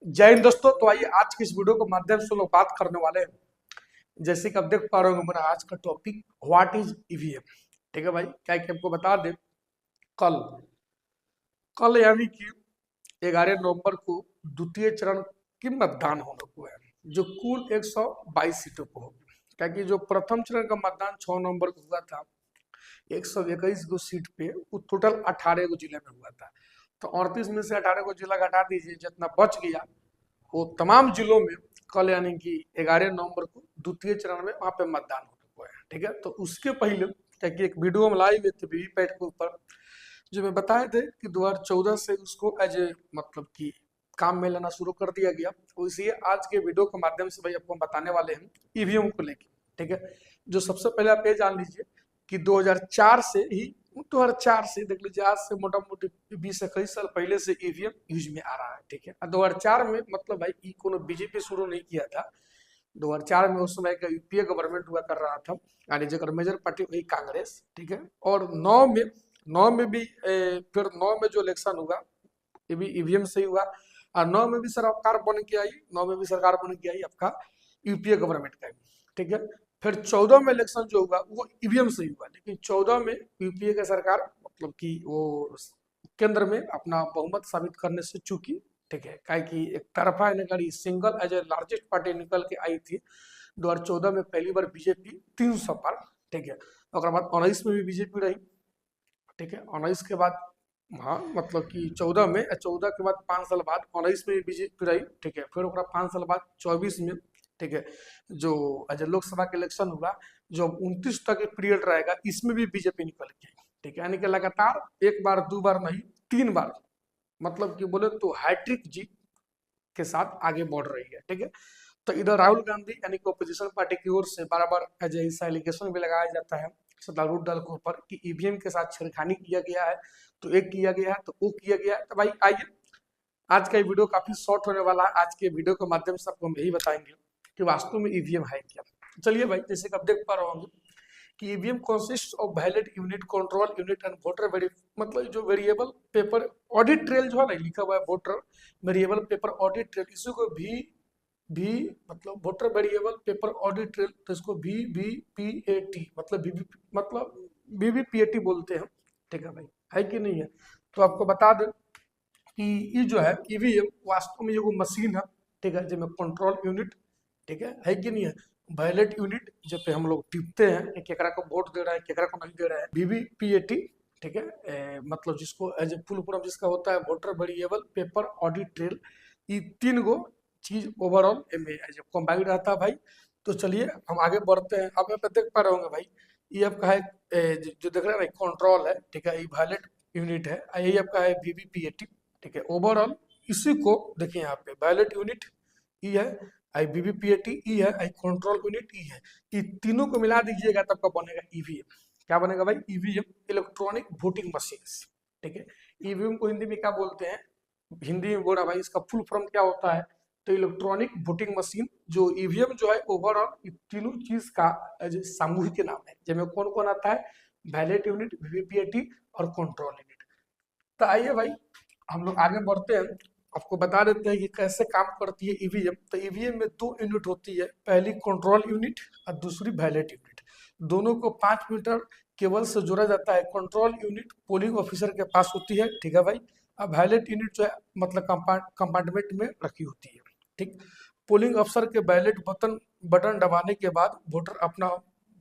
जय हिंद दोस्तों। तो आइए आज की इस वीडियो के माध्यम से लोग बात करने वाले हैं। जैसे कि आप देख पा रहे होंगे मेरा आज का टॉपिक व्हाट इज ईवीएम। ठीक है भाई, क्या है कि आपको बता दें, कल कल यानी कि 11 नवंबर को द्वितीय चरण की मतदान होने को है, जो कुल 122 सीटों को होगी। क्या कि जो प्रथम चरण का मतदान 6 नवंबर को हुआ था 121 गो सीट पे, वो टोटल 18 गो जिले में हुआ था। तो 38 में से 18 को जिला घटा दीजिए, जितना बच गया वो तमाम जिलों में कल यानी कि 11 नवंबर को द्वितीय चरण में वहां पे मतदान होने को है। ठीक है, तो उसके पहले क्या कि एक वीडियो हम लाए हुए थे वीवीपैट के ऊपर, जो मैं बताए थे कि 2014 से उसको एज ए मतलब कि काम में लेना शुरू कर दिया गया। तो इसलिए आज के वीडियो के माध्यम से भाई आपको हम बताने वाले हैं ईवीएम को लेके। ठीक है, जो सबसे पहले आप ये जान लीजिए कि 2004 से ही 2004 से देख लीजिए, आज से मोटा मोटी 20-21 साल पहले से ईवीएम यूज में आ रहा है। ठीक है, 2004 में मतलब भाई कोनो बीजेपी शुरू नहीं किया था। 2004 में उस समय का यूपीए गवर्नमेंट हुआ कर रहा था, यानी जगह मेजर पार्टी वही कांग्रेस। ठीक है, और नौ में भी फिर 9 में जो इलेक्शन हुआ ये भी ईवीएम से ही हुआ। और 9 में भी सरकार बन के आई, 9 में भी सरकार बन के आई आपका यूपीए गवर्नमेंट का भी। ठीक है, फिर 14 में इलेक्शन जो हुआ वो ईवीएम से ही हुआ, लेकिन 14 में यूपीए का सरकार मतलब कि वो केंद्र में अपना बहुमत साबित करने से चूकी। ठीक है, क्या कि एक तरफा निकली, single as a largest party निकल के आई थी 2014 में पहली बार बीजेपी 300 पर। ठीक है, और बाद 19 में भी बीजेपी रही। ठीक है, 19 के बाद हाँ मतलब कि 14 में, 14 के बाद 5 साल बाद 19 में भी बीजेपी रही। ठीक है, फिर 5 साल बाद 24 में, ठीक है, जो लोकसभा के इलेक्शन हुआ, जो 29 तक पीरियड रहेगा, इसमें भी बीजेपी निकल के आई। ठीक है, यानी कि लगातार एक बार दो बार नहीं 3 बार मतलब कि बोले तो हैट्रिक जीत के साथ आगे बढ़ रही है। ठीक है, तो इधर राहुल गांधी यानी कि ओपोजिशन पार्टी की ओर से बार बार ऐसा एलिगेशन भी लगाया जाता है सत्तारूढ़ दल के ऊपर कि ईवीएम के साथ छेड़खानी किया गया है, तो एक किया गया है तो वो किया गया है। तो भाई आइए, आज का ये वीडियो काफी शॉर्ट होने वाला है। आज के वीडियो के माध्यम से आपको हम यही बताएंगे कि वास्तव में ईवीएम है क्या। चलिए भाई, जैसे कि आप देख पा रहे होंगे कि EVM consist of valid unit, control unit and voter very, मतलब जो वेरिएबल पेपर ऑडिट ट्रेल जो है ना लिखा हुआ है, voter variable paper audit trail, इसी को भी मतलब voter variable paper audit trail, तो इसको VVPAT मतलब VVPAT बोलते हैं। ठीक है भाई, है कि नहीं है। तो आपको बता दें कि ये जो है ईवीएम वास्तव में एगो मशीन है। ठीक है, जिसमें कंट्रोल यूनिट, ठीक है कि नहीं है, बैलेट यूनिट जब पे हम लोग टिपते हैं कि केकरा को वोट दे रहा है केकरा को नहीं दे रहा है, VVPAT। ठीक है, मतलब जिसको एज ए फुल फॉर्म जिसका होता है voter variable paper audit trail. ये 3 गो चीज ओवरऑल एज ए कॉम्बाइंड रहता है भाई। तो चलिए हम आगे बढ़ते हैं। अब आप देख पा रहे होंगे भाई, ये आपका है जो देख रहे हैं भाई कंट्रोल है। ठीक है, ये बैलेट यूनिट है, यही आपका है VVPAT। ठीक है, ओवरऑल इसी को देखिए यहाँ पे बैलेट यूनिट ई है, आई VVPAT ई है, आई कंट्रोल यूनिट ई है। ये तीनों को मिला दीजिएगा तब का बनेगा ईवीएम। क्या बनेगा भाई? EVM, electronic voting machine. ठीक है, ईवीएम को हिंदी में क्या बोलते हैं, हिंदी में बोला भाई, इसका फुल फॉर्म क्या होता है, तो इलेक्ट्रॉनिक वोटिंग मशीन। जो ईवीएम जो है ओवरऑल तीनों चीज का सामूहिक नाम है, जिसमें कौन कौन आता है, बैलेट यूनिट, VVPAT और कंट्रोल यूनिट। तो आइए भाई हम लोग आगे बढ़ते हैं, आपको बता देते हैं कि कैसे काम करती है ईवीएम। तो ईवीएम में 2 यूनिट होती है, पहली कंट्रोल यूनिट और दूसरी बैलेट यूनिट। दोनों को 5 मीटर केबल से जोड़ा जाता है। कंट्रोल यूनिट पोलिंग ऑफिसर के पास होती है। ठीक है भाई, अब बैलेट यूनिट जो है मतलब कंपार्टमेंट में रखी होती है। ठीक, पोलिंग अफसर के बैलेट बटन बटन दबाने के बाद वोटर अपना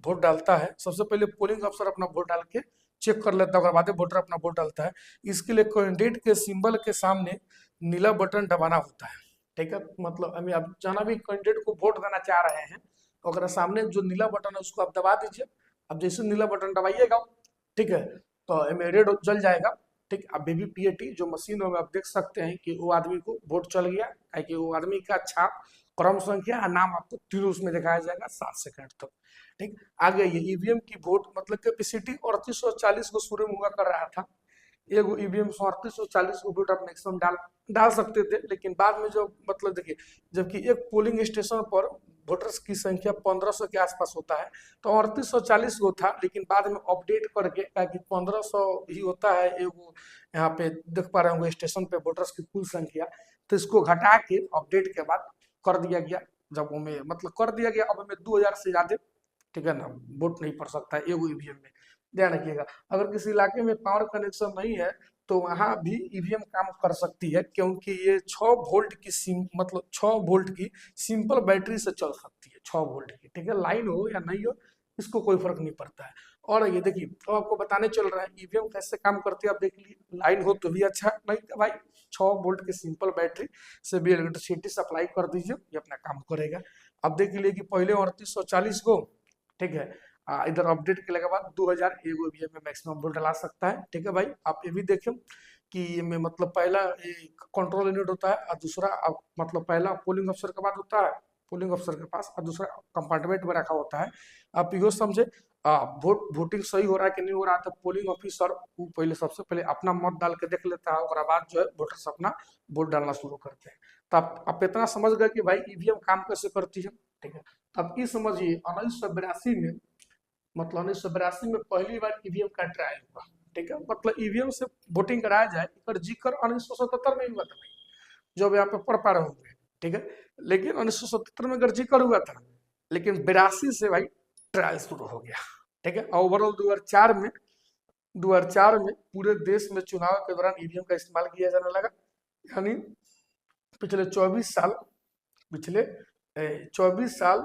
वोट डालता है। सबसे पहले पोलिंग अफसर अपना वोट डाल के चेक कर लेता है, और बाद में वोटर अपना वोट डालता है। इसके लिए कैंडिडेट के सिंबल के सामने नीला बटन दबाना होता है। ठीक है, मतलब हमें आप जहाँ भी कैंडिडेट को वोट देना चाह रहे हैं, तो अगर सामने जो नीला बटन है उसको आप दबा दीजिए। अब जैसे नीला बटन दबाइएगा, ठीक है, तो हमें रेड जल जाएगा। ठीक, अब VVPAT जो मशीन में आप देख सकते हैं कि वो आदमी को वोट चल गया है, कि वो आदमी का छाप, क्रम संख्या और नाम आपको तीनों उसमें दिखाया जाएगा 7 सेकंड तक। ठीक, आगे ये ईवीएम की वोट मतलब कैपेसिटी 3840 को शुरू में हुआ कर रहा था। एगो ईवीएम 3840 को वोट आप मैक्सिमम डाल डाल सकते थे, लेकिन बाद में जो मतलब देखिए, जबकि एक पोलिंग स्टेशन पर वोटर्स की संख्या 1500 के आसपास होता है, तो 3840 को था, लेकिन बाद में अपडेट करके ताकि 1500 ही होता है एगो। यहाँ पे देख पा रहे होंगे स्टेशन पे वोटर्स की कुल संख्या तो इसको घटा के अपडेट के बाद कर दिया गया, जब हमें मतलब कर दिया गया, अब हमें 2000 से ज्यादा, ठीक है ना, वोट नहीं पड़ सकता है एगो ईवीएम में। ध्यान रखिएगा, अगर किसी इलाके में पावर कनेक्शन नहीं है तो वहां भी ईवीएम काम कर सकती है, क्योंकि ये 6 वोल्ट की मतलब 6 वोल्ट की सिंपल बैटरी से चल सकती है, 6 वोल्ट की, ठीक है, लाइन हो या नहीं हो इसको कोई फर्क नहीं पड़ता है। और ये देखिए तो आपको बताने चल रहा है ईवीएम कैसे काम करती है, आप देख लीजिए, लाइन हो तो भी अच्छा, नहीं तो भाई 6 वोल्ट की सिंपल बैटरी से भी इलेक्ट्रिसिटी सप्लाई कर दीजिए, ये अपना काम करेगा। अब देख लीजिए कि पहले 3840 को, ठीक है, इधर अपडेट के बाद 2000 एगो ईवीएम में मैक्सिमम वोल्ट ला सकता है, ठीक है भाई। आप ये भी देखें कि में मतलब पहला कंट्रोल यूनिट होता है और दूसरा मतलब पहला पोलिंग अफसर के बाद होता है पोलिंग अफसर के पास, और दूसरा कंपार्टमेंट में रखा होता है। आप यो समझे वोटिंग सही हो रहा है कि नहीं हो रहा है, तो पोलिंग ऑफिसर वो पहले सबसे पहले अपना मत डाल के देख लेता है, और बाद जो है वोटर्स अपना वोट डालना शुरू करते हैं। तो आप इतना समझ गए कि भाई ईवीएम काम कैसे करती है, ठीक है। अब ये समझिए 1982 में, मतलब 1982 में पहली बार ईवीएम का ट्रायल हुआ, ठीक है, मतलब ईवीएम से वोटिंग कराया जाए, पर जिक्र 1977 में हुआ था भाई, जो अब यहाँ पे पढ़ पा रहे होंगे, ठीक है। लेकिन 1977 में अगर जिक्र हुआ था, लेकिन 82 से भाई ट्रायल शुरू हो गया, ठीक है। ओवरऑल 2004 में पूरे देश में चुनाव के दौरान ईवीएम का इस्तेमाल किया जाने लगा, यानी पिछले 24 साल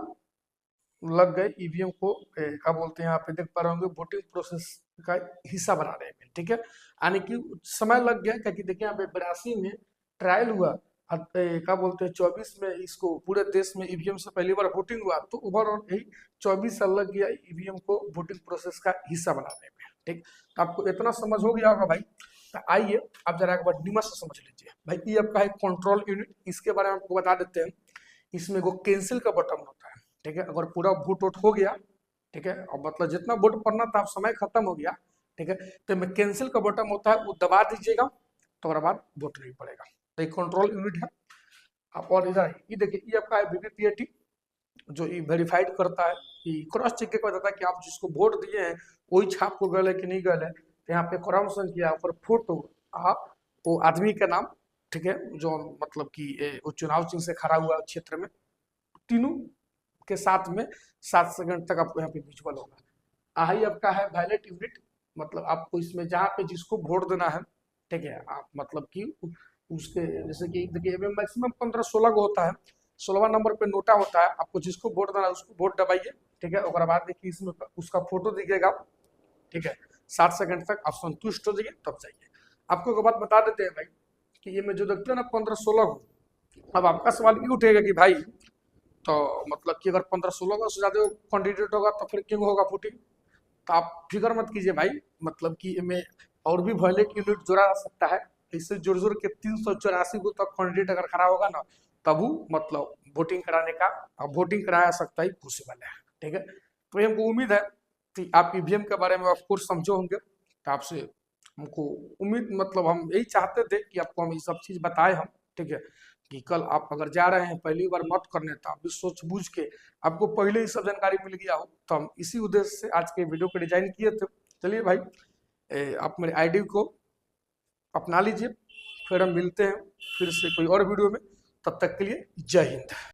लग गए ईवीएम को क्या बोलते हैं, यहाँ पे देख पा रहे होंगे वोटिंग प्रोसेस का हिस्सा बनाने में, ठीक है। यानी कि समय लग गया, क्योंकि देखिए यहाँ पे 82 में ट्रायल हुआ, क्या बोलते हैं 24 में इसको पूरे देश में ईवीएम से पहली बार वोटिंग हुआ, तो ओवरऑल यही 24 साल लग गया ईवीएम को वोटिंग प्रोसेस का हिस्सा बनाने में, ठीक। तो आपको इतना समझ हो गया होगा भाई। तो आइए आप जरा एक बार डीमा से समझ लीजिए भाई, ये आपका है कंट्रोल यूनिट, इसके बारे में आपको बता देते हैं। इसमें वो कैंसिल का बटन होता है, ठीक है, अगर पूरा वोट वोट हो गया, ठीक है, और मतलब जितना वोट पड़ना था, समय खत्म हो गया, ठीक है, तो में कैंसिल का बटन होता है, वो दबा दीजिएगा, तो उसके बाद वोट नहीं पड़ेगा। तो ये कंट्रोल यूनिट है। आप और इधर ये देखिए, ये आपका है वीवीपीएटी, जो ये वेरीफाइड करता है कि क्रॉस चेक के बताता है कि आप जिसको वोट दिए हैं वही छाप को गल है कि नहीं गल है। तो यहाँ पे क्रम संख्या और फोटो, आप वो आदमी का नाम, ठीक है, जो मतलब कि वो चुनाव चिन्ह से खड़ा हुआ क्षेत्र में, तीनों के साथ में 7 सेकंड तक आपको यहाँ पे विजुअल होगा। आई आपका है वैलेट यूनिट, मतलब आपको इसमें जहाँ पे जिसको वोट देना है, ठीक है, आप मतलब कि उसके जैसे कि देखिए मैक्सिमम 15-16 को होता है, 16वां नंबर पे नोटा होता है, आपको जिसको वोट देना है उसको वोट दबाइए, ठीक है, और बाद देखिए इसमें उसका फोटो दिखेगा, ठीक है, 7 सेकंड तक आप संतुष्ट हो जाइए तब जाइए। आपको एक बात बता देते हैं भाई कि ये में जो देखते हैं ना 15-16 को, अब आपका सवाल ये उठेगा कि भाई तो मतलब कि अगर 15-16 का से ज्यादा कैंडिडेट होगा तो फिर क्यों होगा वोटिंग। तो आप फिक्र मत कीजिए भाई, मतलब कि इनमें और भी वैलिड यूनिट जोड़ा जा सकता है, इससे जोड़ जोड़ के 384 को तक कैंडिडेट अगर खड़ा होगा ना, तब वो मतलब वोटिंग कराने का, वोटिंग कराया सकता है पॉसिबल है, ठीक है। तो ये हमको उम्मीद है कि आप ईवीएम के बारे में ऑफकोर्स समझे होंगे। तो आपसे हमको उम्मीद, मतलब हम यही चाहते थे कि आपको हम ये सब चीज़ बताए हम, ठीक है, कि कल आप अगर जा रहे हैं पहली बार मत करने, तो आप भी सोच बूझ के आपको पहले ही सब जानकारी मिल गया हो। तो हम इसी उद्देश्य से आज के वीडियो को डिजाइन किए थे। चलिए भाई, आप मेरे आईडी को अपना लीजिए, फिर हम मिलते हैं फिर से कोई और वीडियो में। तब तक के लिए जय हिंद।